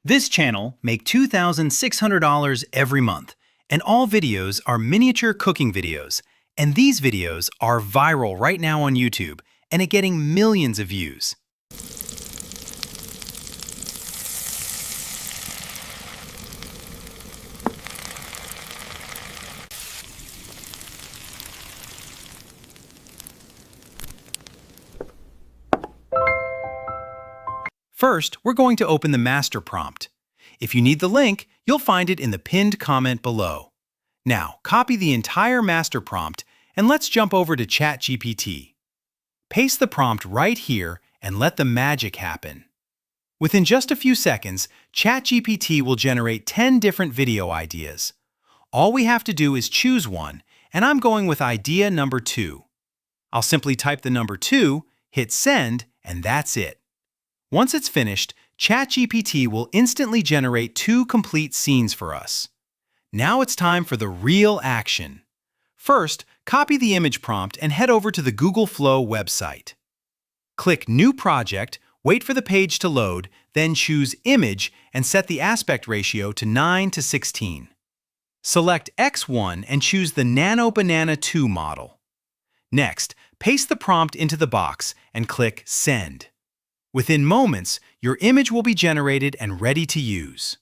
This channel makes $2,600 every month, and all videos are miniature cooking videos. And these videos are viral right now on YouTube, and it's getting millions of views. First, we're going to open the master prompt. If you need the link, you'll find it in the pinned comment below. Now, copy the entire master prompt and let's jump over to ChatGPT. Paste the prompt right here and let the magic happen. Within just a few seconds, ChatGPT will generate 10 different video ideas. All we have to do is choose one, and I'm going with idea number 2. I'll simply type the number 2, hit send, and that's it. Once it's finished, ChatGPT will instantly generate 2 complete scenes for us. Now it's time for the real action. First, copy the image prompt and head over to the Google Flow website. Click New Project, wait for the page to load, then choose Image and set the aspect ratio to 9:16. Select X1 and choose the Nano Banana 2 model. Next, paste the prompt into the box and click Send. Within moments, your image will be generated and ready to use.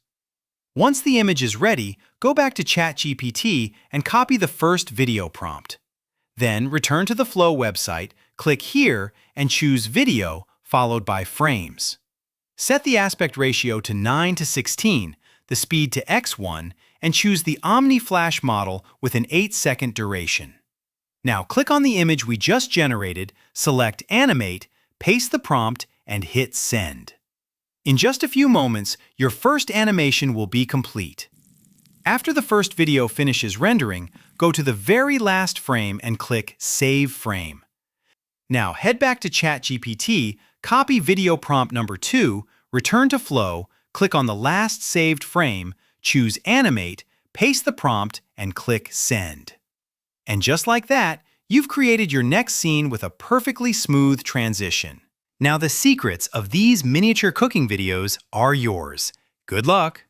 Once the image is ready, go back to ChatGPT and copy the first video prompt. Then return to the Flow website, click here, and choose Video, followed by Frames. Set the aspect ratio to 9:16, the speed to X1, and choose the Omni Flash model with an 8-second duration. Now click on the image we just generated, select Animate, paste the prompt, and hit Send. In just a few moments, your first animation will be complete. After the first video finishes rendering, go to the very last frame and click Save Frame. Now head back to ChatGPT, copy video prompt number 2, return to Flow, click on the last saved frame, choose Animate, paste the prompt, and click Send. And just like that, you've created your next scene with a perfectly smooth transition. Now the secrets of these miniature cooking videos are yours. Good luck!